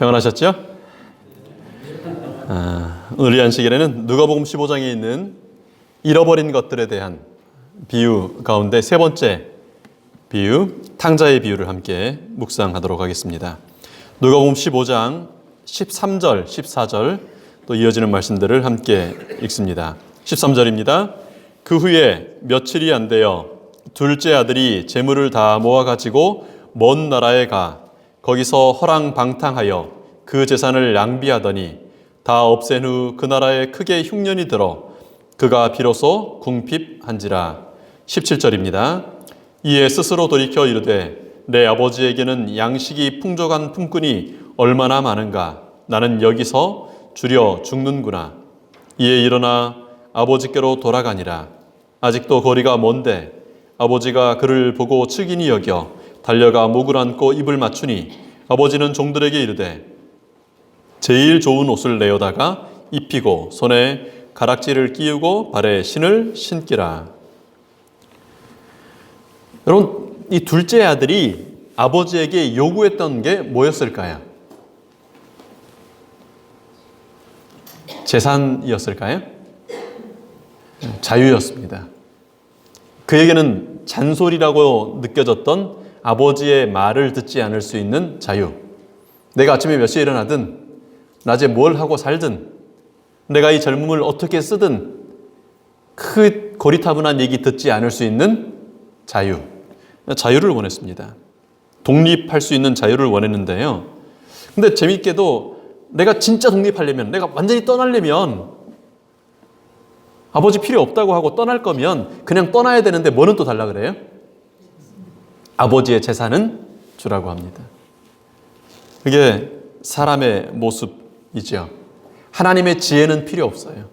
평안하셨죠? 오늘 이 안식일에는 누가복음 15장에 있는 잃어버린 것들에 대한 비유 가운데 세 번째 비유, 탕자의 비유를 함께 묵상하도록 하겠습니다. 누가복음 15장 13절, 14절 또 이어지는 말씀들을 함께 읽습니다. 13절입니다. 그 후에 며칠이 안 되어 둘째 아들이 재물을 다 모아가지고 먼 나라에 가 거기서 허랑방탕하여 그 재산을 낭비하더니 다 없앤 후 그 나라에 크게 흉년이 들어 그가 비로소 궁핍한지라. 17절입니다. 이에 스스로 돌이켜 이르되 내 아버지에게는 양식이 풍족한 품꾼이 얼마나 많은가. 나는 여기서 줄여 죽는구나. 이에 일어나 아버지께로 돌아가니라. 아직도 거리가 먼데 아버지가 그를 보고 측은히 여겨 달려가 목을 안고 입을 맞추니 아버지는 종들에게 이르되 제일 좋은 옷을 내어다가 입히고 손에 가락지를 끼우고 발에 신을 신기라. 여러분, 이 둘째 아들이 아버지에게 요구했던 게 뭐였을까요? 재산이었을까요? 자유였습니다. 그에게는 잔소리라고 느껴졌던 아버지의 말을 듣지 않을 수 있는 자유. 내가 아침에 몇 시에 일어나든 낮에 뭘 하고 살든 내가 이 젊음을 어떻게 쓰든 그 고리타분한 얘기 듣지 않을 수 있는 자유. 자유를 원했습니다. 독립할 수 있는 자유를 원했는데요. 근데 재미있게도 내가 진짜 독립하려면, 내가 완전히 떠나려면 아버지 필요 없다고 하고 떠날 거면 그냥 떠나야 되는데 뭐는 또 달라 그래요? 아버지의 재산은 주라고 합니다. 그게 사람의 모습이죠. 하나님의 지혜는 필요 없어요.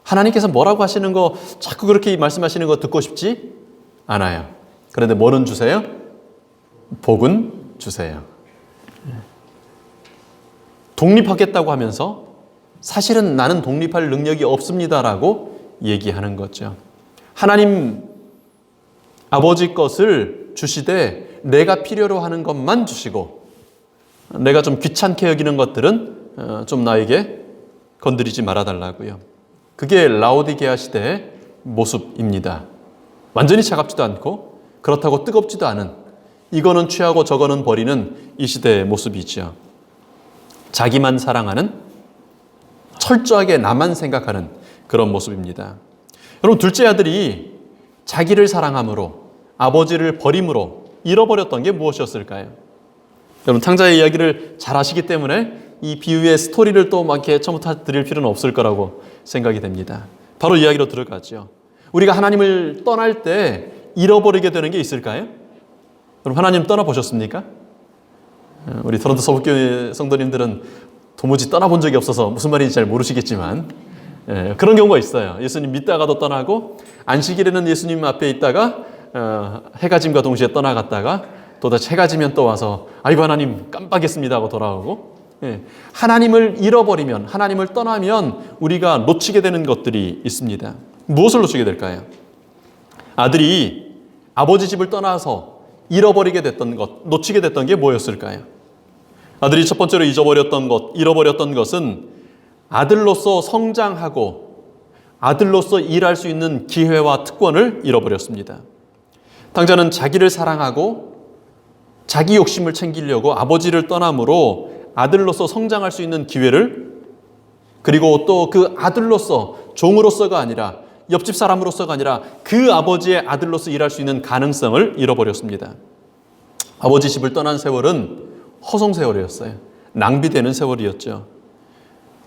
하나님께서 뭐라고 하시는 거 자꾸 그렇게 말씀하시는 거 듣고 싶지 않아요. 그런데 뭐는 주세요? 복은 주세요. 독립하겠다고 하면서 사실은 나는 독립할 능력이 없습니다라고 얘기하는 거죠. 하나님 아버지 것을 주시되 내가 필요로 하는 것만 주시고 내가 좀 귀찮게 여기는 것들은 좀 나에게 건드리지 말아달라고요. 그게 라오디게아 시대의 모습입니다. 완전히 차갑지도 않고 그렇다고 뜨겁지도 않은, 이거는 취하고 저거는 버리는 이 시대의 모습이죠. 자기만 사랑하는, 철저하게 나만 생각하는 그런 모습입니다. 여러분, 둘째 아들이 자기를 사랑함으로 아버지를 버림으로 잃어버렸던 게 무엇이었을까요? 여러분, 탕자의 이야기를 잘 아시기 때문에 이 비유의 스토리를 또 막 이렇게 처음부터 드릴 필요는 없을 거라고 생각이 됩니다. 바로 이야기로 들어가죠. 우리가 하나님을 떠날 때 잃어버리게 되는 게 있을까요? 여러분, 하나님 떠나보셨습니까? 우리 토론토 서북교회 성도님들은 도무지 떠나본 적이 없어서 무슨 말인지 잘 모르시겠지만 그런 경우가 있어요. 예수님 믿다가도 떠나고 안식일에는 예수님 앞에 있다가 해가 짐과 동시에 떠나갔다가 또 다시 해가 지면 또 와서 아이고 하나님 깜빡했습니다 하고 돌아오고. 하나님을 잃어버리면, 하나님을 떠나면 우리가 놓치게 되는 것들이 있습니다. 무엇을 놓치게 될까요? 아들이 아버지 집을 떠나서 잃어버리게 됐던 것, 놓치게 됐던 게 뭐였을까요? 아들이 첫 번째로 잃어버렸던 것은 아들로서 성장하고 아들로서 일할 수 있는 기회와 특권을 잃어버렸습니다. 탕자는 자기를 사랑하고 자기 욕심을 챙기려고 아버지를 떠남으로 아들로서 성장할 수 있는 기회를, 그리고 또 그 아들로서, 종으로서가 아니라 옆집 사람으로서가 아니라 그 아버지의 아들로서 일할 수 있는 가능성을 잃어버렸습니다. 아버지 집을 떠난 세월은 허송세월이었어요. 낭비되는 세월이었죠.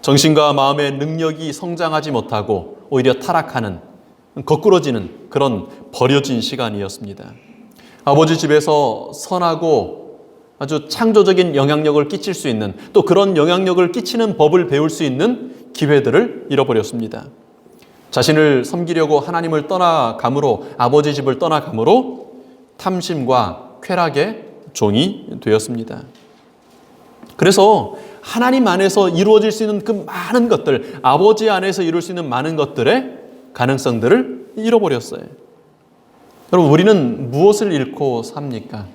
정신과 마음의 능력이 성장하지 못하고 오히려 타락하는, 거꾸러지는 그런 버려진 시간이었습니다. 아버지 집에서 선하고 아주 창조적인 영향력을 끼칠 수 있는, 또 그런 영향력을 끼치는 법을 배울 수 있는 기회들을 잃어버렸습니다. 자신을 섬기려고 하나님을 떠나감으로, 아버지 집을 떠나감으로 탐심과 쾌락의 종이 되었습니다. 그래서 하나님 안에서 이루어질 수 있는 그 많은 것들, 아버지 안에서 이룰 수 있는 많은 것들의 가능성들을 잃어버렸어요. 여러분, 우리는 무엇을 잃고 삽니까?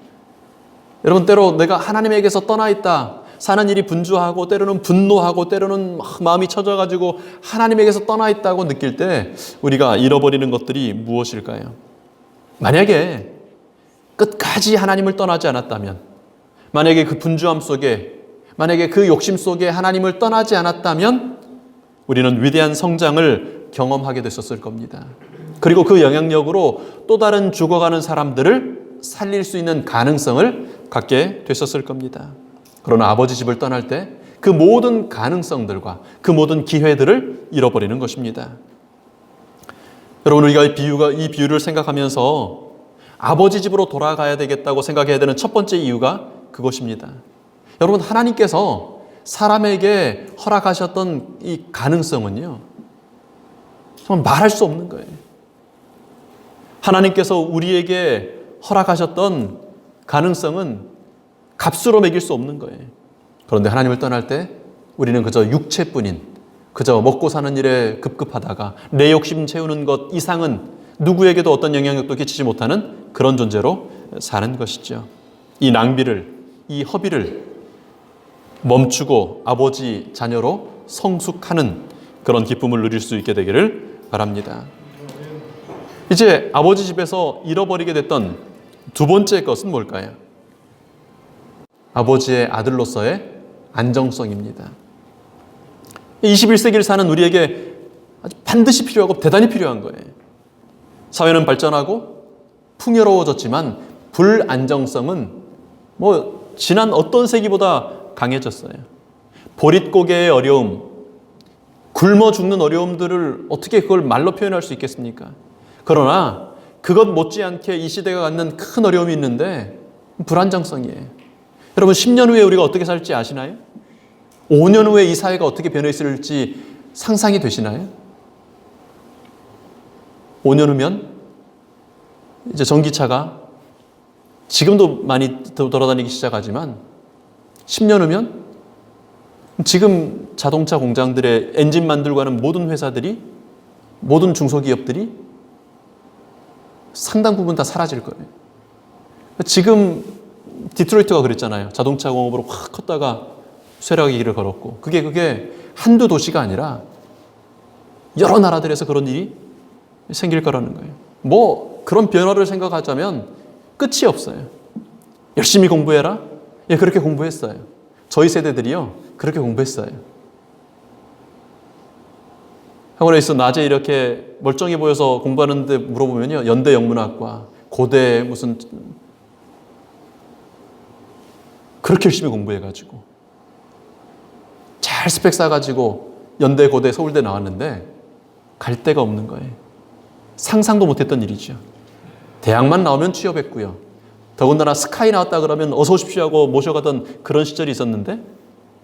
여러분, 때로 내가 하나님에게서 떠나 있다, 사는 일이 분주하고 때로는 분노하고 때로는 막 마음이 처져가지고 하나님에게서 떠나 있다고 느낄 때 우리가 잃어버리는 것들이 무엇일까요? 만약에 끝까지 하나님을 떠나지 않았다면, 만약에 그 분주함 속에, 만약에 그 욕심 속에 하나님을 떠나지 않았다면 우리는 위대한 성장을 경험하게 됐었을 겁니다. 그리고 그 영향력으로 또 다른 죽어가는 사람들을 살릴 수 있는 가능성을 갖게 됐었을 겁니다. 그러나 아버지 집을 떠날 때 그 모든 가능성들과 그 모든 기회들을 잃어버리는 것입니다. 여러분, 우리가 이 비유를 생각하면서 아버지 집으로 돌아가야 되겠다고 생각해야 되는 첫 번째 이유가 그것입니다. 여러분, 하나님께서 사람에게 허락하셨던 이 가능성은요, 정말 말할 수 없는 거예요. 하나님께서 우리에게 허락하셨던 가능성은 값으로 매길 수 없는 거예요. 그런데 하나님을 떠날 때 우리는 그저 육체뿐인, 그저 먹고 사는 일에 급급하다가 내 욕심 채우는 것 이상은 누구에게도 어떤 영향력도 끼치지 못하는 그런 존재로 사는 것이죠. 이 낭비를, 이 허비를 멈추고 아버지 자녀로 성숙하는 그런 기쁨을 누릴 수 있게 되기를 바랍니다. 이제 아버지 집에서 잃어버리게 됐던 두 번째 것은 뭘까요? 아버지의 아들로서의 안정성입니다. 21세기를 사는 우리에게 아주 반드시 필요하고 대단히 필요한 거예요. 사회는 발전하고 풍요로워졌지만 불안정성은 지난 어떤 세기보다 강해졌어요. 보릿고개의 어려움, 굶어 죽는 어려움들을 어떻게 그걸 말로 표현할 수 있겠습니까? 그러나 그것 못지않게 이 시대가 갖는 큰 어려움이 있는데 불안정성이에요. 여러분, 10년 후에 우리가 어떻게 살지 아시나요? 5년 후에 이 사회가 어떻게 변해 있을지 상상이 되시나요? 5년 후면 이제 전기차가 지금도 많이 돌아다니기 시작하지만 10년 후면 지금 자동차 공장들의 엔진 만들고 하는 모든 회사들이, 모든 중소기업들이 상당 부분 다 사라질 거예요. 지금 디트로이트가 그랬잖아요. 자동차 공업으로 확 컸다가 쇠락의 길을 걸었고, 그게 한두 도시가 아니라 여러 나라들에서 그런 일이 생길 거라는 거예요. 그런 변화를 생각하자면 끝이 없어요. 열심히 공부해라? 예, 그렇게 공부했어요. 저희 세대들이요, 그렇게 공부했어요. 학원에서 낮에 이렇게 멀쩡해 보여서 공부하는데 물어보면요, 연대 영문학과, 고대 무슨, 그렇게 열심히 공부해가지고 잘 스펙 쌓아가지고 연대, 고대, 서울대 나왔는데 갈 데가 없는 거예요. 상상도 못했던 일이죠. 대학만 나오면 취업했고요. 더군다나 스카이 나왔다 그러면 어서 오십시오 하고 모셔가던 그런 시절이 있었는데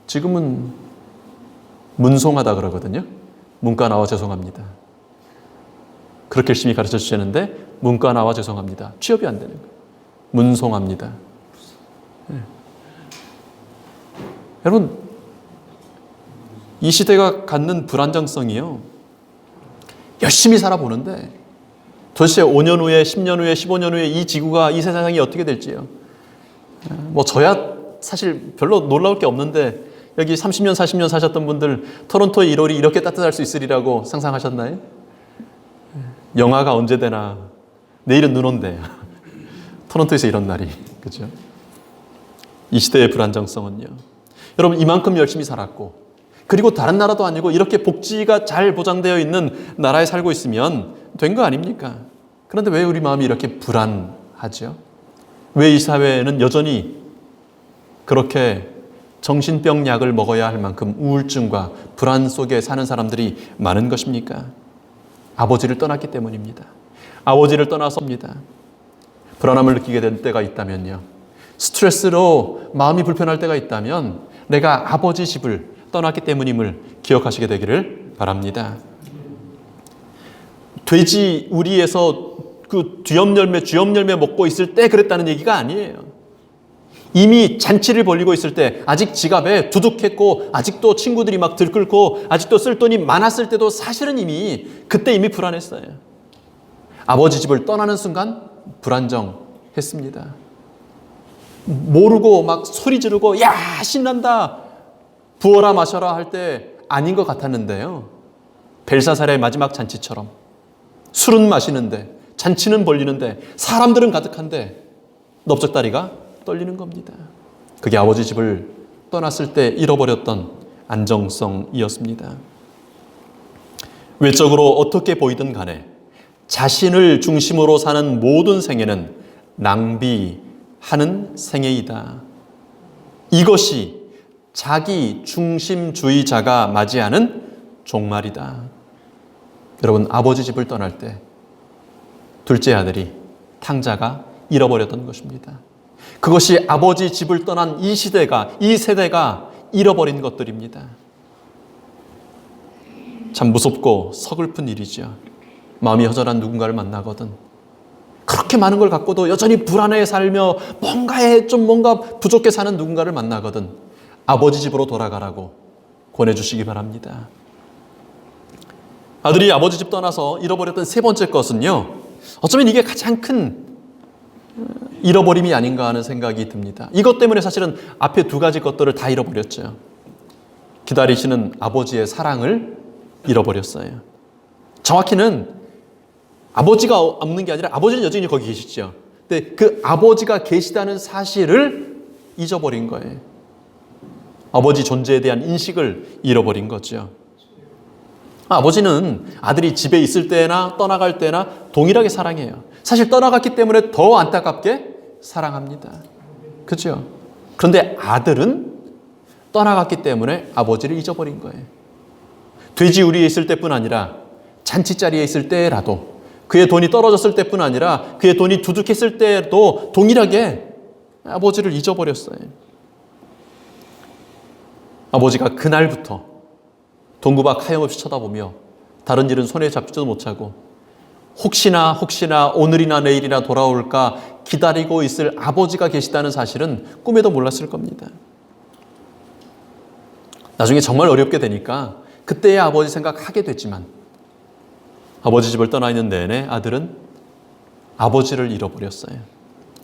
지금은 문송하다 그러거든요. 문과 나와 죄송합니다. 그렇게 열심히 가르쳐 주시는데 문과 나와 죄송합니다. 취업이 안 되는 거예요. 문송합니다. 네. 여러분, 이 시대가 갖는 불안정성이요, 열심히 살아보는데 도대체 5년 후에, 10년 후에, 15년 후에 이 지구가, 이 세상이 어떻게 될지요. 저야 사실 별로 놀라울 게 없는데 여기 30년, 40년 사셨던 분들 토론토의 1월이 이렇게 따뜻할 수 있으리라고 상상하셨나요? 영하가 언제 되나, 내일은 눈 온대. 토론토에서 이런 날이, 그죠? 이 시대의 불안정성은요, 여러분, 이만큼 열심히 살았고, 그리고 다른 나라도 아니고 이렇게 복지가 잘 보장되어 있는 나라에 살고 있으면 된 거 아닙니까? 그런데 왜 우리 마음이 이렇게 불안하죠? 왜 이 사회에는 여전히 그렇게 정신병 약을 먹어야 할 만큼 우울증과 불안 속에 사는 사람들이 많은 것입니까? 아버지를 떠났기 때문입니다. 아버지를 떠나서입니다. 불안함을 느끼게 된 때가 있다면요, 스트레스로 마음이 불편할 때가 있다면 내가 아버지 집을 떠났기 때문임을 기억하시게 되기를 바랍니다. 돼지 우리에서 그 쥐염열매 먹고 있을 때 그랬다는 얘기가 아니에요. 이미 잔치를 벌이고 있을 때, 아직 지갑에 두둑했고 아직도 친구들이 막 들끓고 아직도 쓸 돈이 많았을 때도 사실은 그때 이미 불안했어요. 아버지 집을 떠나는 순간 불안정했습니다. 모르고 막 소리 지르고 야 신난다 부어라 마셔라 할 때 아닌 것 같았는데요. 벨사살의 마지막 잔치처럼 술은 마시는데 잔치는 벌리는데 사람들은 가득한데 넓적다리가 떨리는 겁니다. 그게 아버지 집을 떠났을 때 잃어버렸던 안정성이었습니다. 외적으로 어떻게 보이든 간에 자신을 중심으로 사는 모든 생애는 낭비하는 생애이다. 이것이 자기 중심주의자가 맞이하는 종말이다. 여러분, 아버지 집을 떠날 때 둘째 아들이 탕자가 잃어버렸던 것입니다. 그것이 아버지 집을 떠난 이 시대가, 이 세대가 잃어버린 것들입니다. 참 무섭고 서글픈 일이죠. 마음이 허전한 누군가를 만나거든 그렇게 많은 걸 갖고도 여전히 불안해 살며 뭔가 부족해 사는 누군가를 만나거든 아버지 집으로 돌아가라고 권해주시기 바랍니다. 아들이 아버지 집 떠나서 잃어버렸던 세 번째 것은요, 어쩌면 이게 가장 큰 잃어버림이 아닌가 하는 생각이 듭니다. 이것 때문에 사실은 앞에 두 가지 것들을 다 잃어버렸죠. 기다리시는 아버지의 사랑을 잃어버렸어요. 정확히는 아버지가 없는 게 아니라 아버지는 여전히 거기 계시죠. 근데 그 아버지가 계시다는 사실을 잊어버린 거예요. 아버지 존재에 대한 인식을 잃어버린 거죠. 아버지는 아들이 집에 있을 때나 떠나갈 때나 동일하게 사랑해요. 사실 떠나갔기 때문에 더 안타깝게 사랑합니다. 그렇죠? 그런데 아들은 떠나갔기 때문에 아버지를 잊어버린 거예요. 돼지우리에 있을 때뿐 아니라 잔치자리에 있을 때라도 그의 돈이 떨어졌을 때뿐 아니라 그의 돈이 두둑했을 때도 동일하게 아버지를 잊어버렸어요. 아버지가 그날부터 동구박 하염없이 쳐다보며 다른 일은 손에 잡지도 못하고 혹시나 오늘이나 내일이나 돌아올까 기다리고 있을 아버지가 계시다는 사실은 꿈에도 몰랐을 겁니다. 나중에 정말 어렵게 되니까 그때의 아버지 생각하게 됐지만 아버지 집을 떠나 있는 내내 아들은 아버지를 잃어버렸어요.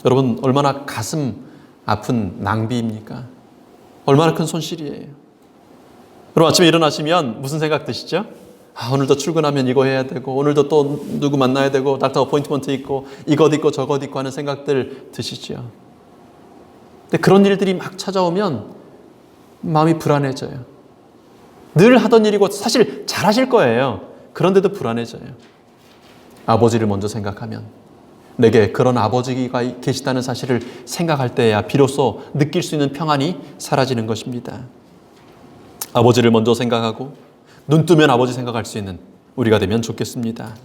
여러분, 얼마나 가슴 아픈 낭비입니까? 얼마나 큰 손실이에요. 여러분, 아침에 일어나시면 무슨 생각 드시죠? 오늘도 출근하면 이거 해야 되고 오늘도 또 누구 만나야 되고 닥터 어포인트먼트 있고 이것 있고 저것 있고 하는 생각들 드시죠. 근데 그런 일들이 막 찾아오면 마음이 불안해져요. 늘 하던 일이고 사실 잘하실 거예요. 그런데도 불안해져요. 아버지를 먼저 생각하면 내게 그런 아버지가 계시다는 사실을 생각할 때야 비로소 느낄 수 있는 평안이 사라지는 것입니다. 아버지를 먼저 생각하고 눈 뜨면 아버지 생각할 수 있는 우리가 되면 좋겠습니다.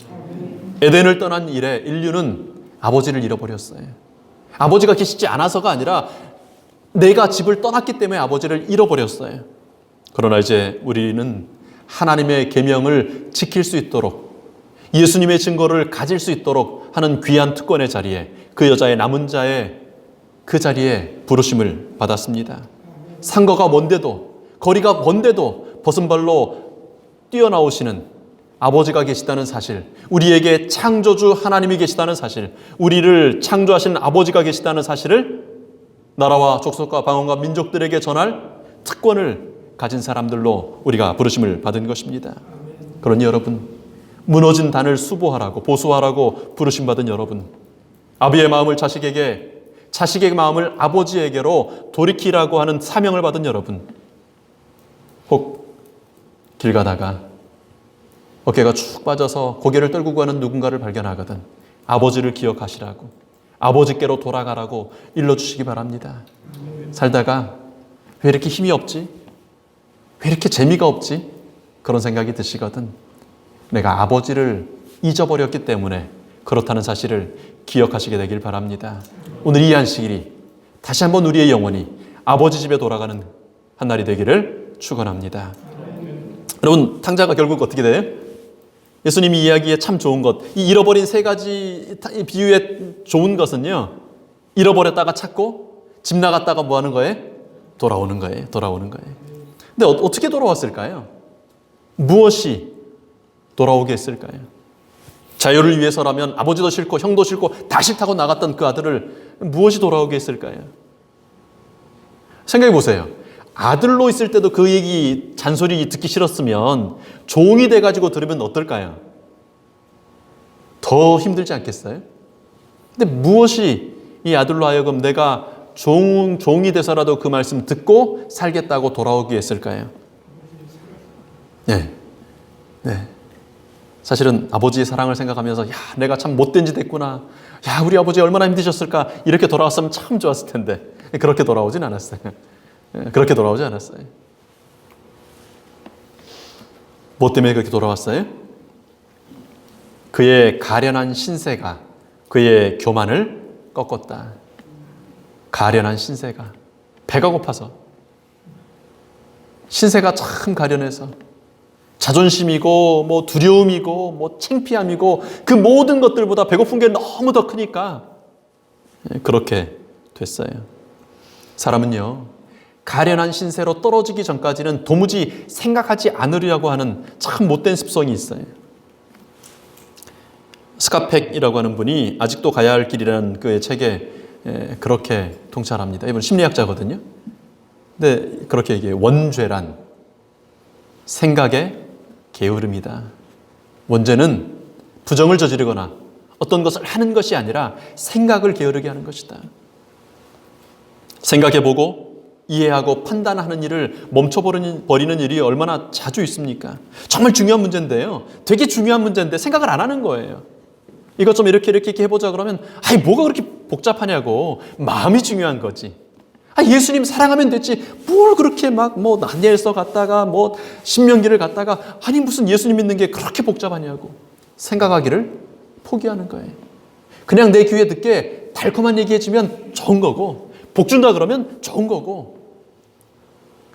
에덴을 떠난 이래 인류는 아버지를 잃어버렸어요. 아버지가 계시지 않아서가 아니라 내가 집을 떠났기 때문에 아버지를 잃어버렸어요. 그러나 이제 우리는 하나님의 계명을 지킬 수 있도록 예수님의 증거를 가질 수 있도록 하는 귀한 특권의 자리에 그 여자의 남은 자의 그 자리에 부르심을 받았습니다. 상거가 먼데도 거리가 먼데도 벗은발로 뛰어나오시는 아버지가 계시다는 사실, 우리에게 창조주 하나님이 계시다는 사실, 우리를 창조하신 아버지가 계시다는 사실을 나라와 족속과 방언과 민족들에게 전할 특권을 가진 사람들로 우리가 부르심을 받은 것입니다. 그러니 여러분, 무너진 단을 수보하라고 보수하라고 부르심 받은 여러분, 아비의 마음을 자식에게, 자식의 마음을 아버지에게로 돌이키라고 하는 사명을 받은 여러분, 혹 길 가다가 어깨가 축 빠져서 고개를 떨구고 하는 누군가를 발견하거든 아버지를 기억하시라고, 아버지께로 돌아가라고 일러주시기 바랍니다. 살다가 왜 이렇게 힘이 없지? 왜 이렇게 재미가 없지? 그런 생각이 드시거든 내가 아버지를 잊어버렸기 때문에 그렇다는 사실을 기억하시게 되길 바랍니다. 오늘 이 안식일이 다시 한번 우리의 영혼이 아버지 집에 돌아가는 한 날이 되기를 축원합니다. 여러분, 탕자가 결국 어떻게 돼요? 예수님이 이야기에 참 좋은 것, 이 잃어버린 세 가지 비유의 좋은 것은요, 잃어버렸다가 찾고 집 나갔다가 뭐 하는 거예요? 돌아오는 거예요. 근데 어떻게 돌아왔을까요? 무엇이 돌아오게 했을까요? 자유를 위해서라면 아버지도 싫고 형도 싫고 다 싫다고 나갔던 그 아들을 무엇이 돌아오게 했을까요? 생각해 보세요. 아들로 있을 때도 그 얘기 잔소리 듣기 싫었으면 종이 돼가지고 들으면 어떨까요? 더 힘들지 않겠어요? 근데 무엇이 이 아들로 하여금 내가 종이 돼서라도 그 말씀 듣고 살겠다고 돌아오게 했을까요? 네. 네. 사실은 아버지의 사랑을 생각하면서 야, 내가 참 못된 짓 했구나. 야, 우리 아버지 얼마나 힘드셨을까. 이렇게 돌아왔으면 참 좋았을 텐데. 그렇게 돌아오진 않았어요. 그렇게 돌아오지 않았어요. 뭐 때문에 그렇게 돌아왔어요? 그의 가련한 신세가 그의 교만을 꺾었다. 가련한 신세가, 배가 고파서, 신세가 참 가련해서 자존심이고 뭐 두려움이고 뭐 창피함이고 그 모든 것들보다 배고픈 게 너무 더 크니까 그렇게 됐어요. 사람은요, 가련한 신세로 떨어지기 전까지는 도무지 생각하지 않으려고 하는 참 못된 습성이 있어요. 스카펙이라고 하는 분이 아직도 가야 할 길이라는 그의 책에 그렇게 통찰합니다. 이분 심리학자거든요. 근데 그렇게 얘기해요. 원죄란 생각의 게으름이다. 원죄는 부정을 저지르거나 어떤 것을 하는 것이 아니라 생각을 게으르게 하는 것이다. 생각해보고 이해하고 판단하는 일을 멈춰버리는 일이 얼마나 자주 있습니까? 정말 중요한 문제인데요. 되게 중요한 문제인데 생각을 안 하는 거예요. 이것 좀 이렇게 해보자 그러면 아이 뭐가 그렇게 복잡하냐고. 마음이 중요한 거지. 예수님 사랑하면 됐지. 뭘 그렇게 막 뭐 다니엘서 갔다가 뭐 신명기를 갔다가 아니 무슨 예수님 믿는 게 그렇게 복잡하냐고. 생각하기를 포기하는 거예요. 그냥 내 귀에 듣게 달콤한 얘기해주면 좋은 거고 복 준다 그러면 좋은 거고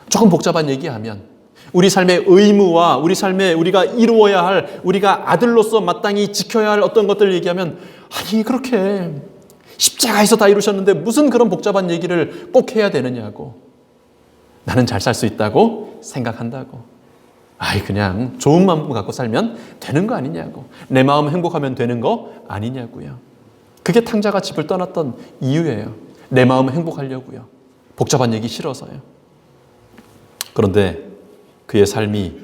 조금 복잡한 얘기하면 우리 삶의 의무와 우리 삶에 우리가 이루어야 할 우리가 아들로서 마땅히 지켜야 할 어떤 것들을 얘기하면 아니 그렇게 십자가에서 다 이루셨는데 무슨 그런 복잡한 얘기를 꼭 해야 되느냐고. 나는 잘 살 수 있다고 생각한다고. 그냥 좋은 마음 갖고 살면 되는 거 아니냐고. 내 마음 행복하면 되는 거 아니냐고요. 그게 탕자가 집을 떠났던 이유예요. 내 마음 행복하려고요. 복잡한 얘기 싫어서요. 그런데 그의 삶이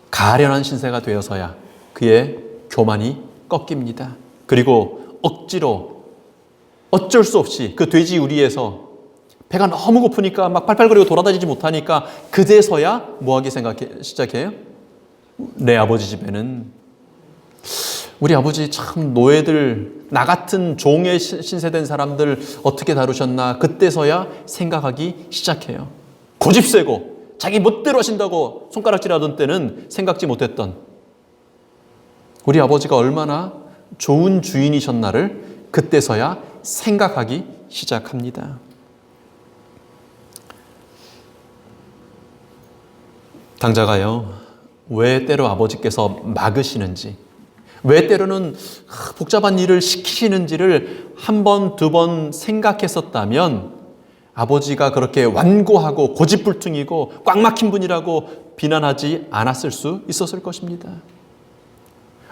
가련한 신세가 되어서야 그의 교만이 꺾입니다. 그리고 억지로 어쩔 수 없이 그 돼지 우리에서 배가 너무 고프니까 막 팔팔거리고 돌아다니지 못하니까 그제서야 뭐하기 시작해요? 내 아버지 집에는 우리 아버지 참 노예들 나 같은 종의 신세된 사람들 어떻게 다루셨나 그때서야 생각하기 시작해요. 고집 세고 자기 멋대로 하신다고 손가락질하던 때는 생각지 못했던 우리 아버지가 얼마나 좋은 주인이셨나를 그때서야 생각하기 시작합니다. 당자가요, 왜 때로 아버지께서 막으시는지, 왜 때로는 복잡한 일을 시키시는지를 한 번, 두 번 생각했었다면 아버지가 그렇게 완고하고 고집불통이고 꽉 막힌 분이라고 비난하지 않았을 수 있었을 것입니다.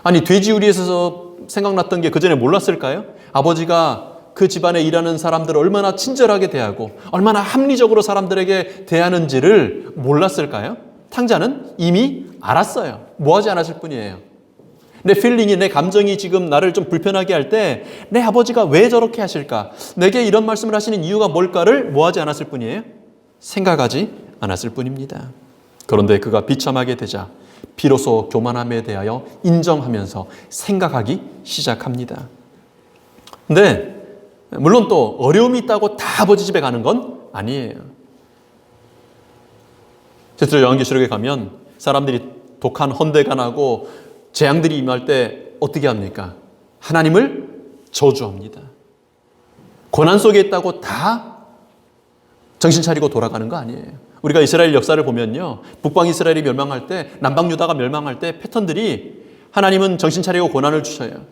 아니 돼지우리에서 생각났던 게 그전에 몰랐을까요? 아버지가 그 집안에 일하는 사람들을 얼마나 친절하게 대하고 얼마나 합리적으로 사람들에게 대하는지를 몰랐을까요? 탕자는 이미 알았어요. 뭐하지 않았을 뿐이에요. 내 필링이, 내 감정이 지금 나를 좀 불편하게 할 때 내 아버지가 왜 저렇게 하실까? 내게 이런 말씀을 하시는 이유가 뭘까를 뭐하지 않았을 뿐이에요? 생각하지 않았을 뿐입니다. 그런데 그가 비참하게 되자 비로소 교만함에 대하여 인정하면서 생각하기 시작합니다. 근데 물론 또 어려움이 있다고 다 아버지 집에 가는 건 아니에요. 제스로 요한계시록에 가면 사람들이 독한 헌대가 나고 재앙들이 임할 때 어떻게 합니까? 하나님을 저주합니다. 고난 속에 있다고 다 정신 차리고 돌아가는 거 아니에요. 우리가 이스라엘 역사를 보면요, 북방 이스라엘이 멸망할 때, 남방 유다가 멸망할 때 패턴들이 하나님은 정신 차리고 고난을 주셔요.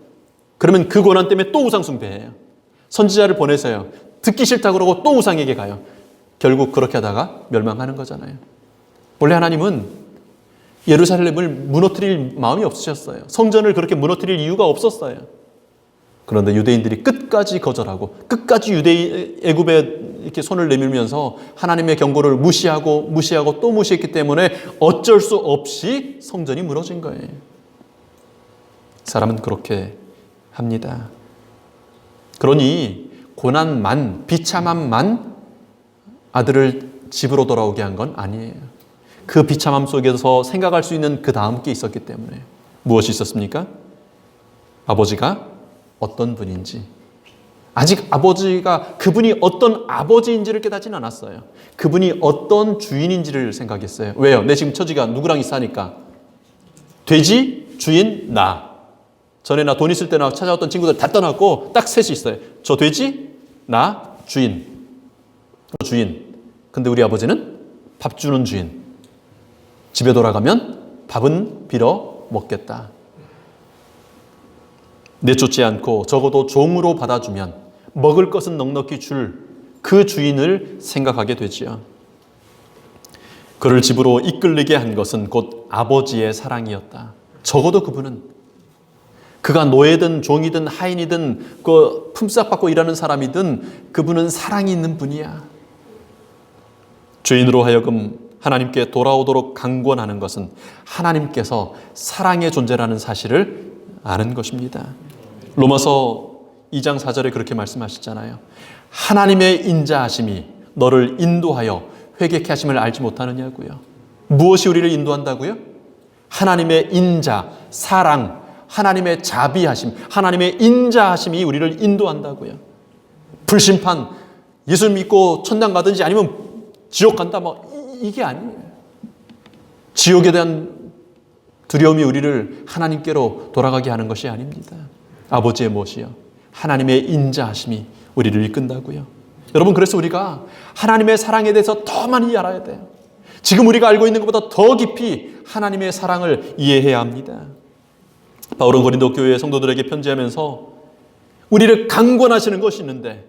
그러면 그 고난 때문에 또 우상 숭배해요. 선지자를 보내서요, 듣기 싫다 그러고 또 우상에게 가요. 결국 그렇게 하다가 멸망하는 거잖아요. 원래 하나님은 예루살렘을 무너뜨릴 마음이 없으셨어요. 성전을 그렇게 무너뜨릴 이유가 없었어요. 그런데 유대인들이 끝까지 거절하고 끝까지 애굽에 이렇게 손을 내밀면서 하나님의 경고를 무시하고 또 무시했기 때문에 어쩔 수 없이 성전이 무너진 거예요. 사람은 그렇게 합니다. 그러니 고난만, 비참함만 아들을 집으로 돌아오게 한 건 아니에요. 그 비참함 속에서 생각할 수 있는 그 다음 게 있었기 때문에. 무엇이 있었습니까? 아버지가 어떤 분인지. 아직 아버지가 그분이 어떤 아버지인지를 깨닫지는 않았어요. 그분이 어떤 주인인지를 생각했어요. 왜요? 내 지금 처지가 누구랑 있사니까. 돼지, 주인, 나. 전에 나 돈 있을 때나 찾아왔던 친구들 다 떠났고 딱 셋이 있어요. 저 돼지, 나, 주인. 주인. 근데 우리 아버지는 밥 주는 주인. 집에 돌아가면 밥은 빌어 먹겠다. 내쫓지 않고 적어도 종으로 받아주면 먹을 것은 넉넉히 줄 그 주인을 생각하게 되지요. 그를 집으로 이끌리게 한 것은 곧 아버지의 사랑이었다. 적어도 그분은 그가 노예든 종이든 하인이든 그 품삯 받고 일하는 사람이든 그분은 사랑이 있는 분이야. 주인으로 하여금 하나님께 돌아오도록 강권하는 것은 하나님께서 사랑의 존재라는 사실을 아는 것입니다. 로마서 2장 4절에 그렇게 말씀하시잖아요. 하나님의 인자하심이 너를 인도하여 회개케 하심을 알지 못하느냐고요. 무엇이 우리를 인도한다고요? 하나님의 인자, 사랑, 하나님의 자비하심, 하나님의 인자하심이 우리를 인도한다고요. 불심판, 예수 믿고 천당 가든지 아니면 지옥 간다, 이게 아니에요. 지옥에 대한 두려움이 우리를 하나님께로 돌아가게 하는 것이 아닙니다. 아버지의 무엇이요? 하나님의 인자하심이 우리를 이끈다고요. 여러분, 그래서 우리가 하나님의 사랑에 대해서 더 많이 알아야 돼요. 지금 우리가 알고 있는 것보다 더 깊이 하나님의 사랑을 이해해야 합니다. 바울은 고린도 교회 성도들에게 편지하면서 우리를 강권하시는 것이 있는데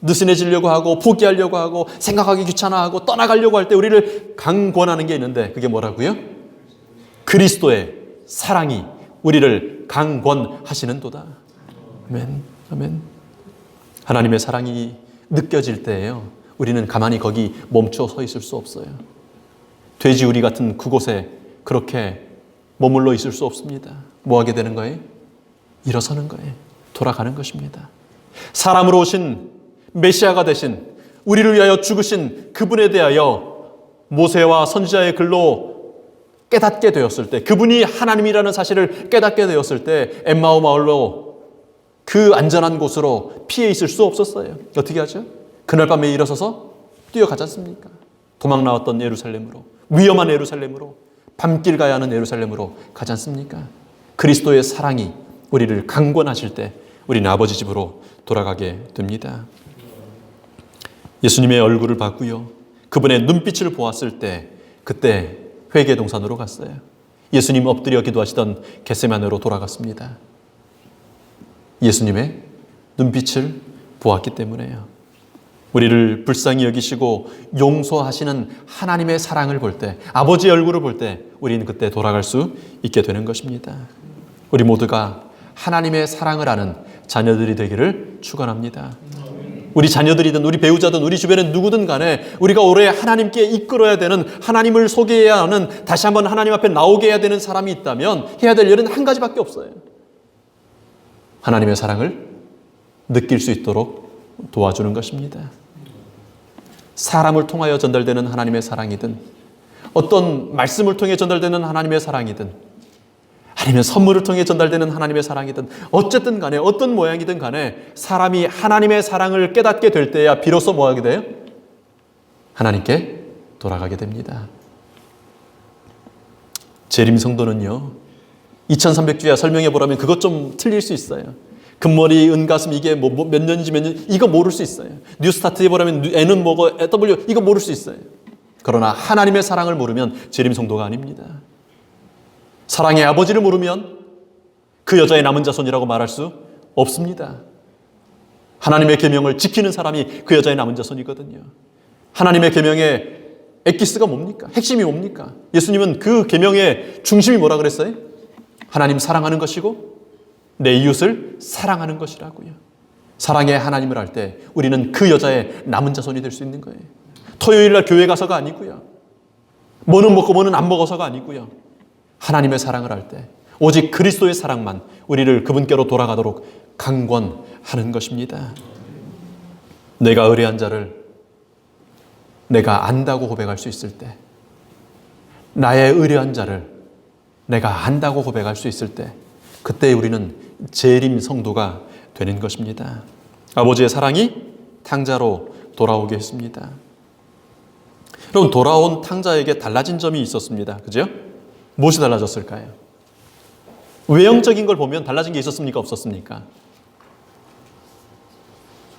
느슨해지려고 하고 포기하려고 하고 생각하기 귀찮아하고 떠나가려고 할 때 우리를 강권하는 게 있는데 그게 뭐라고요? 그리스도의 사랑이 우리를 강권하시는도다. 아멘. 아멘. 하나님의 사랑이 느껴질 때예요. 우리는 가만히 거기 멈춰 서 있을 수 없어요. 돼지우리 같은 그곳에 그렇게 머물러 있을 수 없습니다. 뭐 하게 되는 거예요? 일어서는 거예요. 돌아가는 것입니다. 사람으로 오신 메시아가 되신 우리를 위하여 죽으신 그분에 대하여 모세와 선지자의 글로 깨닫게 되었을 때, 그분이 하나님이라는 사실을 깨닫게 되었을 때 엠마오 마을로 그 안전한 곳으로 피해 있을 수 없었어요. 어떻게 하죠? 그날 밤에 일어서서 뛰어가지 않습니까? 도망 나왔던 예루살렘으로, 위험한 예루살렘으로, 밤길 가야 하는 예루살렘으로 가지 않습니까? 그리스도의 사랑이 우리를 강권하실 때 우리는 아버지 집으로 돌아가게 됩니다. 예수님의 얼굴을 봤고요. 그분의 눈빛을 보았을 때 그때 회개 동산으로 갔어요. 예수님 엎드려 기도하시던 겟세마네로 돌아갔습니다. 예수님의 눈빛을 보았기 때문에요. 우리를 불쌍히 여기시고 용서하시는 하나님의 사랑을 볼 때, 아버지의 얼굴을 볼 때 우리는 그때 돌아갈 수 있게 되는 것입니다. 우리 모두가 하나님의 사랑을 아는 자녀들이 되기를 축원합니다. 우리 자녀들이든 우리 배우자든 우리 주변에 누구든 간에 우리가 올해 하나님께 이끌어야 되는, 하나님을 소개해야 하는, 다시 한번 하나님 앞에 나오게 해야 되는 사람이 있다면 해야 될 일은 한 가지밖에 없어요. 하나님의 사랑을 느낄 수 있도록 도와주는 것입니다. 사람을 통하여 전달되는 하나님의 사랑이든 어떤 말씀을 통해 전달되는 하나님의 사랑이든 아니면 선물을 통해 전달되는 하나님의 사랑이든 어쨌든 간에 어떤 모양이든 간에 사람이 하나님의 사랑을 깨닫게 될 때야 비로소 뭐하게 돼요? 하나님께 돌아가게 됩니다. 재림 성도는요, 2300주야 설명해 보라면 그것 좀 틀릴 수 있어요. 금머리, 은가슴 이게 몇 년인지 몇 년, 이거 모를 수 있어요. 뉴스타트 해보라면 N은 뭐고 W 이거 모를 수 있어요. 그러나 하나님의 사랑을 모르면 재림 성도가 아닙니다. 사랑의 아버지를 모르면 그 여자의 남은 자손이라고 말할 수 없습니다. 하나님의 계명을 지키는 사람이 그 여자의 남은 자손이거든요. 하나님의 계명의 엑기스가 뭡니까? 핵심이 뭡니까? 예수님은 그 계명의 중심이 뭐라 그랬어요? 하나님 사랑하는 것이고 내 이웃을 사랑하는 것이라고요. 사랑의 하나님을 할 때 우리는 그 여자의 남은 자손이 될 수 있는 거예요. 토요일 날 교회 가서가 아니고요. 뭐는 먹고 뭐는 안 먹어서가 아니고요. 하나님의 사랑을 할 때 오직 그리스도의 사랑만 우리를 그분께로 돌아가도록 강권하는 것입니다. 내가 의뢰한 자를 내가 안다고 고백할 수 있을 때, 나의 의뢰한 자를 내가 안다고 고백할 수 있을 때, 그때 우리는 재림 성도가 되는 것입니다. 아버지의 사랑이 탕자로 돌아오게 했습니다. 여러분, 돌아온 탕자에게 달라진 점이 있었습니다. 그죠? 무엇이 달라졌을까요? 외형적인 걸 보면 달라진 게 있었습니까? 없었습니까?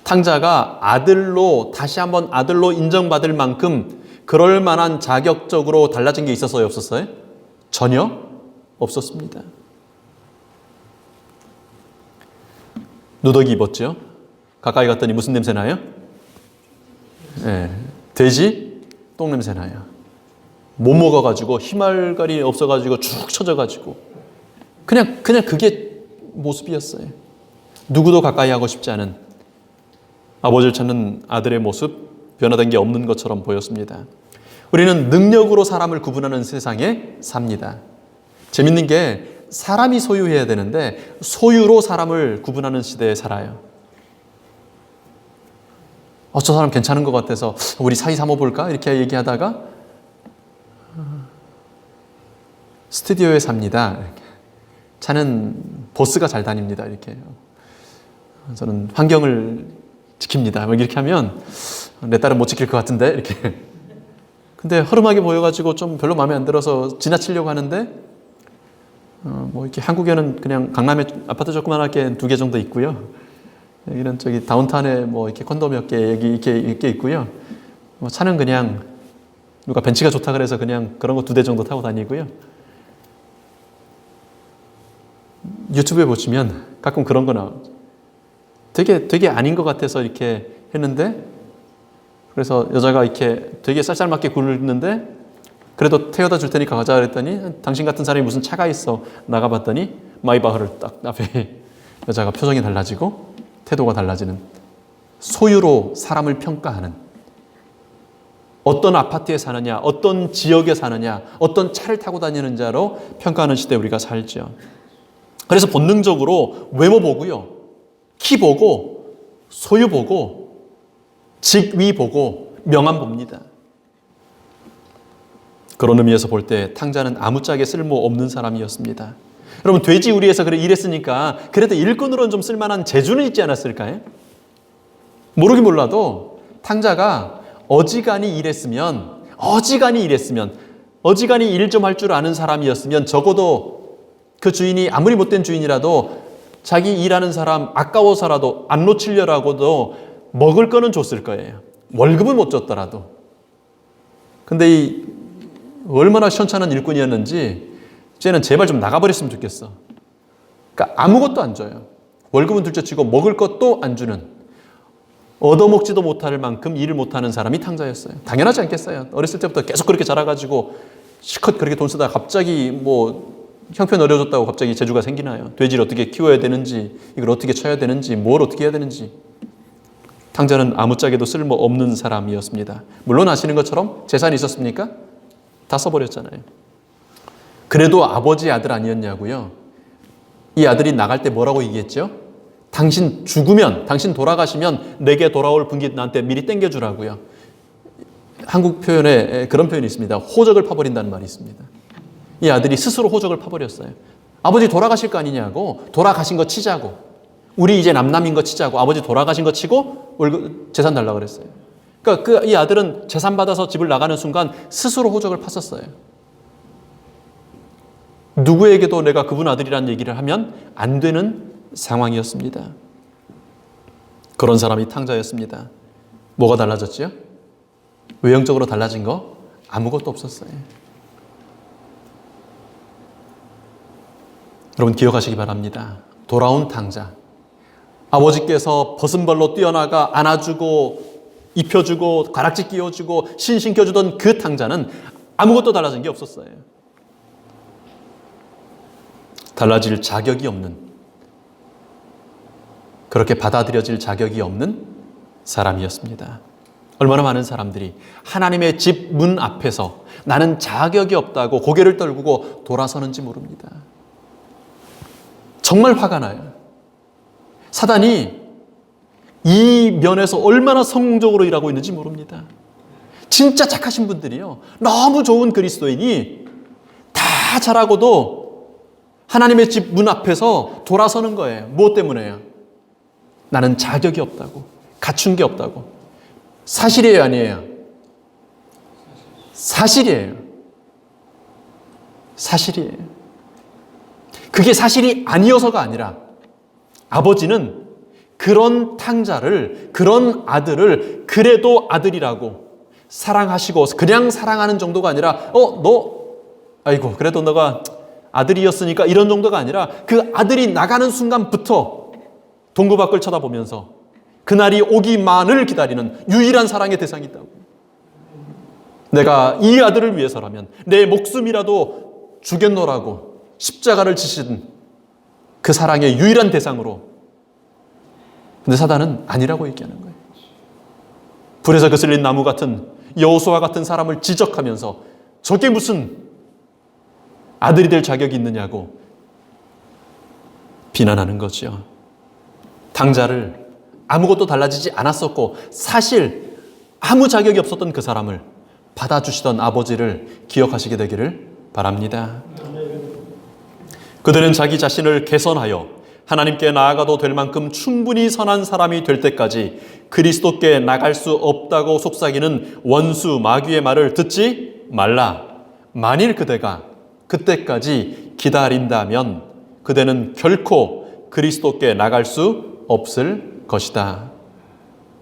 탕자가 아들로, 다시 한번 아들로 인정받을 만큼 그럴 만한 자격적으로 달라진 게 있었어요? 없었어요? 전혀 없었습니다. 누더기 입었죠? 가까이 갔더니 무슨 냄새 나요? 네, 돼지 똥 냄새 나요. 못 먹어가지고 희말갈이 없어가지고 축 처져가지고 그냥 그게 모습이었어요. 누구도 가까이 하고 싶지 않은 아버지를 찾는 아들의 모습, 변화된 게 없는 것처럼 보였습니다. 우리는 능력으로 사람을 구분하는 세상에 삽니다. 재밌는 게 사람이 소유해야 되는데 소유로 사람을 구분하는 시대에 살아요. 저 사람 괜찮은 것 같아서 우리 사이 삼아볼까? 이렇게 얘기하다가 스튜디오에 삽니다. 차는 보스가 잘 다닙니다. 이렇게 저는 환경을 지킵니다. 이렇게 하면 내 딸은 못 지킬 것 같은데 이렇게. 근데 허름하게 보여가지고 좀 별로 마음에 안 들어서 지나치려고 하는데 뭐 이렇게 한국에는 그냥 강남에 아파트 조그만하게 2개 정도 있고요. 여기는 저기 다운타운에 뭐 이렇게 콘도 몇 개 여기 이렇게 있고요. 뭐 차는 그냥 누가 벤츠가 좋다 그래서 그냥 그런 거 2대 정도 타고 다니고요. 유튜브에 보시면 가끔 그런 거 나오죠. 되게 아닌 것 같아서 이렇게 했는데, 그래서 여자가 이렇게 되게 쌀쌀맞게 굴는데 그래도 태워다 줄 테니까 가자 그랬더니 당신 같은 사람이 무슨 차가 있어 나가봤더니 마이바흐를 딱 앞에 여자가 표정이 달라지고 태도가 달라지는, 소유로 사람을 평가하는, 어떤 아파트에 사느냐, 어떤 지역에 사느냐, 어떤 차를 타고 다니는 자로 평가하는 시대에 우리가 살죠. 그래서 본능적으로 외모 보고요, 키 보고, 소유 보고, 직위 보고, 명함 봅니다. 그런 의미에서 볼 때 탕자는 아무짝에 쓸모없는 사람이었습니다. 여러분, 돼지 우리에서 그래 일했으니까 그래도 일꾼으로는 좀 쓸만한 재주는 있지 않았을까요? 모르긴 몰라도 탕자가 어지간히 일했으면, 어지간히 일 좀 할 줄 아는 사람이었으면 적어도 그 주인이 아무리 못된 주인이라도 자기 일하는 사람 아까워서라도 안 놓치려라고도 먹을 거는 줬을 거예요. 월급은 못 줬더라도. 근데 이 얼마나 시원찮은 일꾼이었는지 쟤는 제발 좀 나가버렸으면 좋겠어. 그러니까 아무것도 안 줘요. 월급은 둘째치고 먹을 것도 안 주는, 얻어먹지도 못할 만큼 일을 못하는 사람이 탕자였어요. 당연하지 않겠어요? 어렸을 때부터 계속 그렇게 자라가지고 실컷 그렇게 돈 쓰다가 갑자기 뭐 형편 어려워졌다고 갑자기 재주가 생기나요? 돼지를 어떻게 키워야 되는지, 이걸 어떻게 쳐야 되는지, 뭘 어떻게 해야 되는지. 탕자는 아무짝에도 쓸모없는 사람이었습니다. 물론 아시는 것처럼 재산이 있었습니까? 다 써버렸잖아요. 그래도 아버지 아들 아니었냐고요? 이 아들이 나갈 때 뭐라고 얘기했죠? 당신 죽으면, 당신 돌아가시면 내게 돌아올 분기 나한테 미리 땡겨주라고요. 한국 표현에 그런 표현이 있습니다. 호적을 파버린다는 말이 있습니다. 이 아들이 스스로 호적을 파버렸어요. 아버지 돌아가실 거 아니냐고, 돌아가신 거 치자고, 우리 이제 남남인 거 치자고, 아버지 돌아가신 거 치고 월급 재산 달라고 그랬어요. 그러니까 이 아들은 재산 받아서 집을 나가는 순간 스스로 호적을 팠었어요. 누구에게도 내가 그분 아들이라는 얘기를 하면 안 되는 상황이었습니다. 그런 사람이 탕자였습니다. 뭐가 달라졌죠? 외형적으로 달라진 거 아무것도 없었어요. 여러분 기억하시기 바랍니다. 돌아온 탕자. 아버지께서 벗은 발로 뛰어나가 안아주고 입혀주고 가락지 끼워주고 신신겨주던 그 탕자는 아무것도 달라진 게 없었어요. 달라질 자격이 없는, 그렇게 받아들여질 자격이 없는 사람이었습니다. 얼마나 많은 사람들이 하나님의 집 문 앞에서 나는 자격이 없다고 고개를 떨구고 돌아서는지 모릅니다. 정말 화가 나요. 사단이 이 면에서 얼마나 성공적으로 일하고 있는지 모릅니다. 진짜 착하신 분들이요, 너무 좋은 그리스도인이 다 잘하고도 하나님의 집 문 앞에서 돌아서는 거예요. 무엇 때문에요? 나는 자격이 없다고, 갖춘 게 없다고. 사실이에요, 아니에요? 사실이에요. 사실이에요. 그게 사실이 아니어서가 아니라 아버지는 그런 탕자를, 그런 아들을 그래도 아들이라고 사랑하시고, 그냥 사랑하는 정도가 아니라 아이고 그래도 너가 아들이었으니까 이런 정도가 아니라 그 아들이 나가는 순간부터 동구 밖을 쳐다보면서 그날이 오기만을 기다리는 유일한 사랑의 대상이 있다고. 내가 이 아들을 위해서라면 내 목숨이라도 주겠노라고 십자가를 지신 그 사랑의 유일한 대상으로. 근데 사단은 아니라고 얘기하는 거예요. 불에서 거슬린 나무 같은 여호수아 같은 사람을 지적하면서 저게 무슨 아들이 될 자격이 있느냐고 비난하는 거죠. 탕자를 아무것도 달라지지 않았었고 사실 아무 자격이 없었던 그 사람을 받아주시던 아버지를 기억하시게 되기를 바랍니다. 그들은 자기 자신을 개선하여 하나님께 나아가도 될 만큼 충분히 선한 사람이 될 때까지 그리스도께 나갈 수 없다고 속삭이는 원수 마귀의 말을 듣지 말라. 만일 그대가 그때까지 기다린다면 그대는 결코 그리스도께 나갈 수 없을 것이다.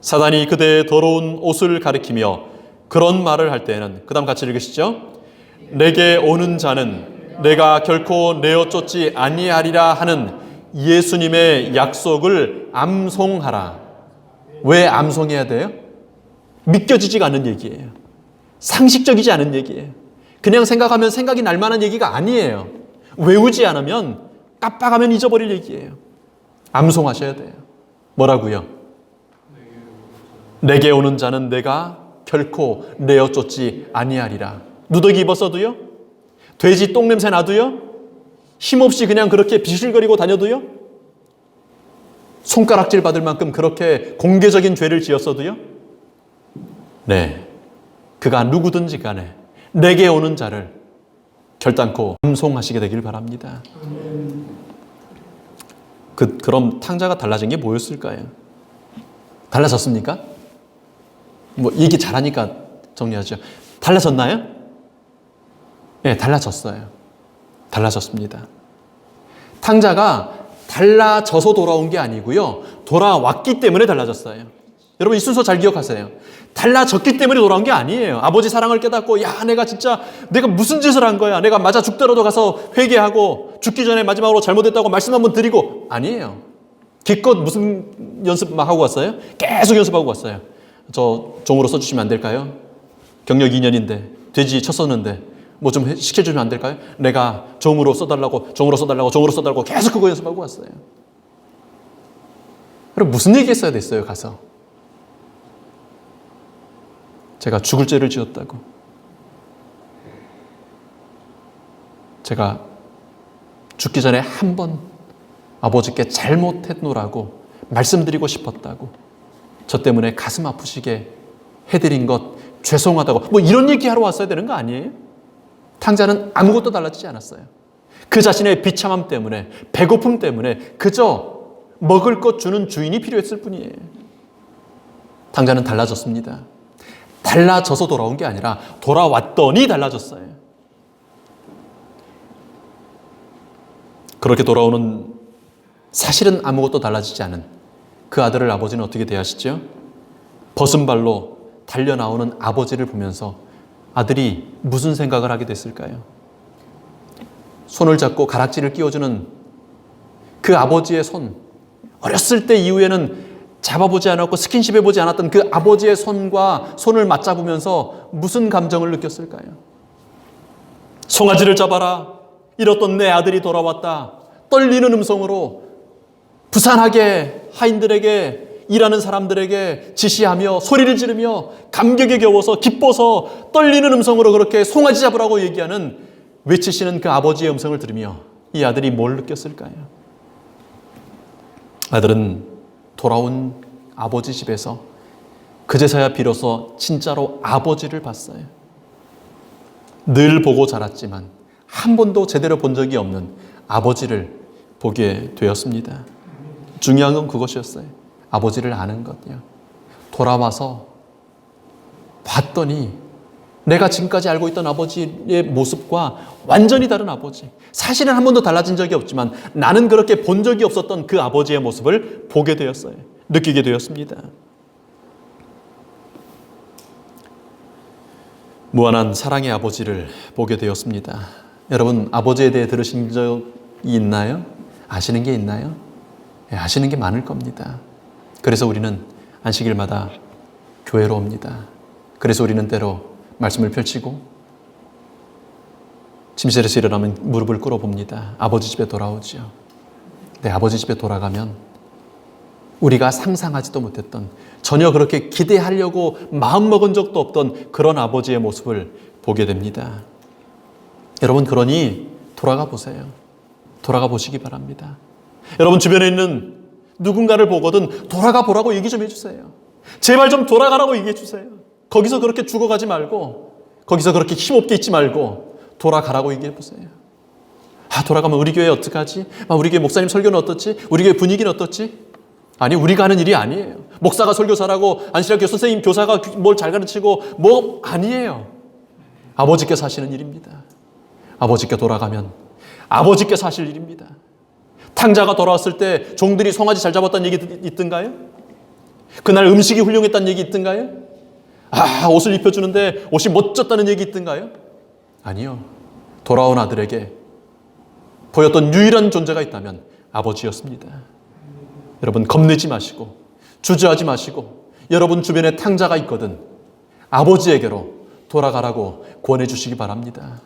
사단이 그대의 더러운 옷을 가리키며 그런 말을 할 때에는, 그 다음 같이 읽으시죠. 내게 오는 자는 내가 결코 내어 쫓지 아니하리라 하는 예수님의 약속을 암송하라. 왜 암송해야 돼요? 믿겨지지가 않는 얘기예요. 상식적이지 않은 얘기예요. 그냥 생각하면 생각이 날 만한 얘기가 아니에요. 외우지 않으면 깜빡하면 잊어버릴 얘기예요. 암송하셔야 돼요. 뭐라고요? 내게 오는 자는 내가 결코 내어 쫓지 아니하리라. 누더기 입었어도요? 돼지 똥냄새 나도요? 힘없이 그냥 그렇게 비실거리고 다녀도요? 손가락질 받을 만큼 그렇게 공개적인 죄를 지었어도요? 네, 그가 누구든지 간에 내게 오는 자를 결단코 암송하시게 되길 바랍니다. 그럼 탕자가 달라진 게 뭐였을까요? 달라졌습니까? 얘기 잘하니까 정리하죠. 달라졌나요? 네, 달라졌어요. 달라졌습니다. 탕자가 달라져서 돌아온 게 아니고요, 돌아왔기 때문에 달라졌어요. 여러분 이 순서 잘 기억하세요. 달라졌기 때문에 돌아온 게 아니에요. 아버지 사랑을 깨닫고 내가 무슨 짓을 한 거야, 내가 맞아 죽더라도 가서 회개하고 죽기 전에 마지막으로 잘못했다고 말씀 한번 드리고, 아니에요. 기껏 무슨 연습 막 하고 왔어요? 계속 연습하고 왔어요. 저 종으로 써주시면 안 될까요? 경력 2년인데 돼지 쳤었는데 뭐 좀 시켜주면 안 될까요? 내가 종으로 써달라고 계속 그거 연습하고 왔어요. 그럼 무슨 얘기 했어야 됐어요? 가서 제가 죽을 죄를 지었다고, 제가 죽기 전에 한 번 아버지께 잘못했노라고 말씀드리고 싶었다고, 저 때문에 가슴 아프시게 해드린 것 죄송하다고, 이런 얘기하러 왔어야 되는 거 아니에요? 탕자는 아무것도 달라지지 않았어요. 그 자신의 비참함 때문에, 배고픔 때문에 그저 먹을 것 주는 주인이 필요했을 뿐이에요. 탕자는 달라졌습니다. 달라져서 돌아온 게 아니라 돌아왔더니 달라졌어요. 그렇게 돌아오는, 사실은 아무것도 달라지지 않은 그 아들을 아버지는 어떻게 대하시죠? 벗은 발로 달려나오는 아버지를 보면서 아들이 무슨 생각을 하게 됐을까요? 손을 잡고 가락지를 끼워주는 그 아버지의 손, 어렸을 때 이후에는 잡아보지 않았고 스킨십해보지 않았던 그 아버지의 손과 손을 맞잡으면서 무슨 감정을 느꼈을까요? 송아지를 잡아라, 잃었던 내 아들이 돌아왔다. 떨리는 음성으로 부산하게 하인들에게, 일하는 사람들에게 지시하며 소리를 지르며 감격에 겨워서 기뻐서 떨리는 음성으로 그렇게 송아지 잡으라고 얘기하는, 외치시는 그 아버지의 음성을 들으며 이 아들이 뭘 느꼈을까요? 아들은 돌아온 아버지 집에서 그제서야 비로소 진짜로 아버지를 봤어요. 늘 보고 자랐지만 한 번도 제대로 본 적이 없는 아버지를 보게 되었습니다. 중요한 건 그것이었어요. 아버지를 아는 것이요. 돌아와서 봤더니 내가 지금까지 알고 있던 아버지의 모습과 완전히 다른 아버지. 사실은 한 번도 달라진 적이 없지만 나는 그렇게 본 적이 없었던 그 아버지의 모습을 보게 되었어요. 느끼게 되었습니다. 무한한 사랑의 아버지를 보게 되었습니다. 여러분, 아버지에 대해 들으신 적이 있나요? 아시는 게 있나요? 아시는 게 많을 겁니다. 그래서 우리는 안식일마다 교회로 옵니다. 그래서 우리는 때로 말씀을 펼치고 침실에서 일어나면 무릎을 꿇어봅니다. 아버지 집에 돌아오죠. 네, 아버지 집에 돌아가면 우리가 상상하지도 못했던, 전혀 그렇게 기대하려고 마음먹은 적도 없던 그런 아버지의 모습을 보게 됩니다. 여러분, 그러니 돌아가 보세요. 돌아가 보시기 바랍니다. 여러분 주변에 있는 누군가를 보거든 돌아가 보라고 얘기 좀 해주세요. 제발 좀 돌아가라고 얘기해 주세요. 거기서 그렇게 죽어가지 말고, 거기서 그렇게 힘없게 있지 말고 돌아가라고 얘기해 보세요. 돌아가면 우리 교회 어떡하지? 우리 교회 목사님 설교는 어떻지? 우리 교회 분위기는 어떻지? 아니, 우리가 하는 일이 아니에요. 목사가 설교사라고, 안실학교 선생님 교사가 뭘 잘 가르치고 뭐 아니에요. 아버지께서 하시는 일입니다. 아버지께 돌아가면 아버지께서 하실 일입니다. 탕자가 돌아왔을 때 종들이 송아지 잘 잡았다는 얘기 있던가요? 그날 음식이 훌륭했다는 얘기 있던가요? 옷을 입혀주는데 옷이 멋졌다는 얘기 있던가요? 아니요. 돌아온 아들에게 보였던 유일한 존재가 있다면 아버지였습니다. 여러분, 겁내지 마시고 주저하지 마시고, 여러분 주변에 탕자가 있거든 아버지에게로 돌아가라고 권해 주시기 바랍니다.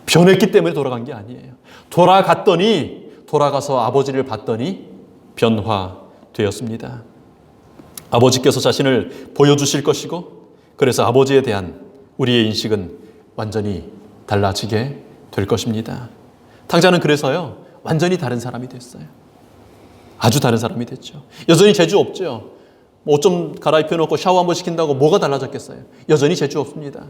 변했기 때문에 돌아간 게 아니에요. 돌아가서 아버지를 봤더니 변화되었습니다. 아버지께서 자신을 보여주실 것이고, 그래서 아버지에 대한 우리의 인식은 완전히 달라지게 될 것입니다. 탕자는 그래서요 완전히 다른 사람이 됐어요. 아주 다른 사람이 됐죠. 여전히 재주 없죠. 옷 좀 갈아입혀 놓고 샤워 한번 시킨다고 뭐가 달라졌겠어요? 여전히 재주 없습니다.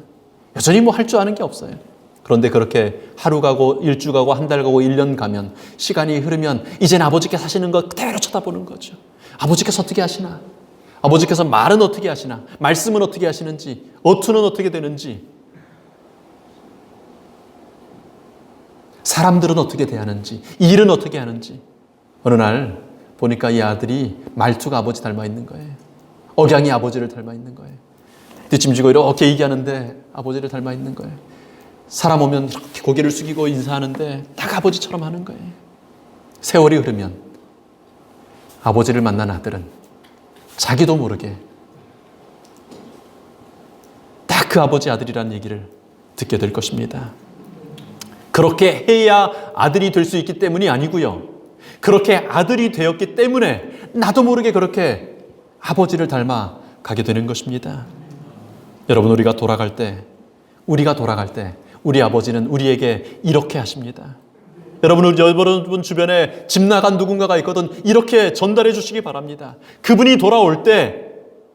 여전히 뭐 할 줄 아는 게 없어요. 그런데 그렇게 하루 가고 일주 가고 한 달 가고 1년 가면, 시간이 흐르면 이제는 아버지께서 하시는 거 그대로 쳐다보는 거죠. 아버지께서 어떻게 하시나? 아버지께서 말은 어떻게 하시나? 말씀은 어떻게 하시는지? 어투는 어떻게 되는지? 사람들은 어떻게 대하는지? 일은 어떻게 하는지? 어느 날 보니까 이 아들이 말투가 아버지 닮아 있는 거예요. 억양이 아버지를 닮아 있는 거예요. 뒷짐지고 이렇게 얘기하는데 아버지를 닮아 있는 거예요. 사람 오면 이렇게 고개를 숙이고 인사하는데 딱 아버지처럼 하는 거예요. 세월이 흐르면 아버지를 만난 아들은 자기도 모르게 딱 그 아버지 아들이라는 얘기를 듣게 될 것입니다. 그렇게 해야 아들이 될 수 있기 때문이 아니고요. 그렇게 아들이 되었기 때문에 나도 모르게 그렇게 아버지를 닮아 가게 되는 것입니다. 여러분, 우리가 돌아갈 때 우리 아버지는 우리에게 이렇게 하십니다. 여러분 주변에 집 나간 누군가가 있거든 이렇게 전달해 주시기 바랍니다. 그분이 돌아올 때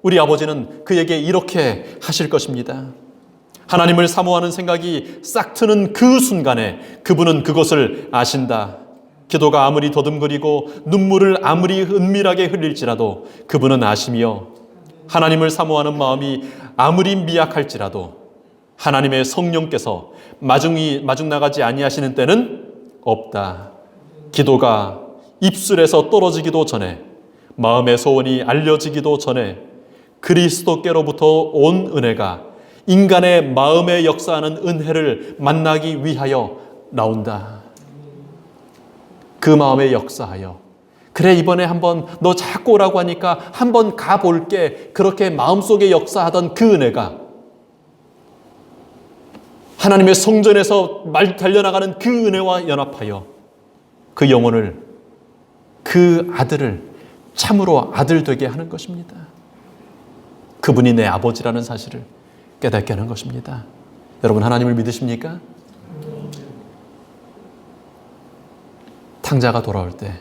우리 아버지는 그에게 이렇게 하실 것입니다. 하나님을 사모하는 생각이 싹 트는 그 순간에 그분은 그것을 아신다. 기도가 아무리 더듬거리고 눈물을 아무리 은밀하게 흘릴지라도 그분은 아시며, 하나님을 사모하는 마음이 아무리 미약할지라도 하나님의 성령께서 마중 나가지 아니하시는 때는 없다. 기도가 입술에서 떨어지기도 전에, 마음의 소원이 알려지기도 전에 그리스도께로부터 온 은혜가 인간의 마음에 역사하는 은혜를 만나기 위하여 나온다. 그 마음에 역사하여, 그래 이번에 한번 너 자꾸 오라고 하니까 한번 가볼게, 그렇게 마음속에 역사하던 그 은혜가 하나님의 성전에서 달려나가는 그 은혜와 연합하여 그 영혼을 그 아들을 참으로 아들 되게 하는 것입니다. 그분이 내 아버지라는 사실을 깨닫게 하는 것입니다. 여러분, 하나님을 믿으십니까? 탕자가 돌아올 때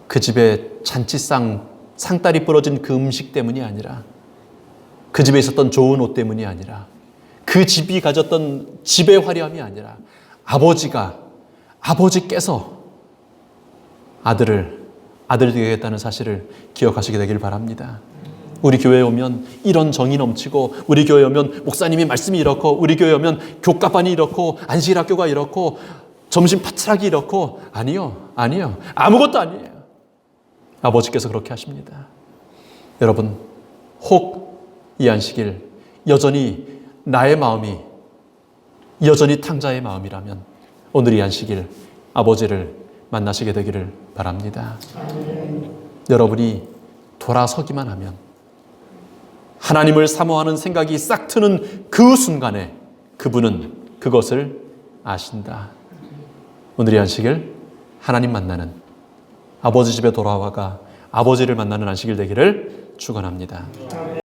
그 집에 잔치상 상다리 부러진 그 음식 때문이 아니라, 그 집에 있었던 좋은 옷 때문이 아니라, 그 집이 가졌던 집의 화려함이 아니라, 아버지께서 아들 되게 하겠다는 사실을 기억하시게 되길 바랍니다. 우리 교회에 오면 이런 정이 넘치고, 우리 교회에 오면 목사님이 말씀이 이렇고, 우리 교회에 오면 교과반이 이렇고, 안식일학교가 이렇고, 점심 파트락이 이렇고, 아니요. 아무것도 아니에요. 아버지께서 그렇게 하십니다. 여러분, 혹 이 안식일 여전히 나의 마음이 여전히 탕자의 마음이라면 오늘 이 안식일 아버지를 만나시게 되기를 바랍니다. 여러분이 돌아서기만 하면, 하나님을 사모하는 생각이 싹 트는 그 순간에 그분은 그것을 아신다. 오늘 이 안식일 하나님 만나는, 아버지 집에 돌아와가 아버지를 만나는 안식일 되기를 축원합니다.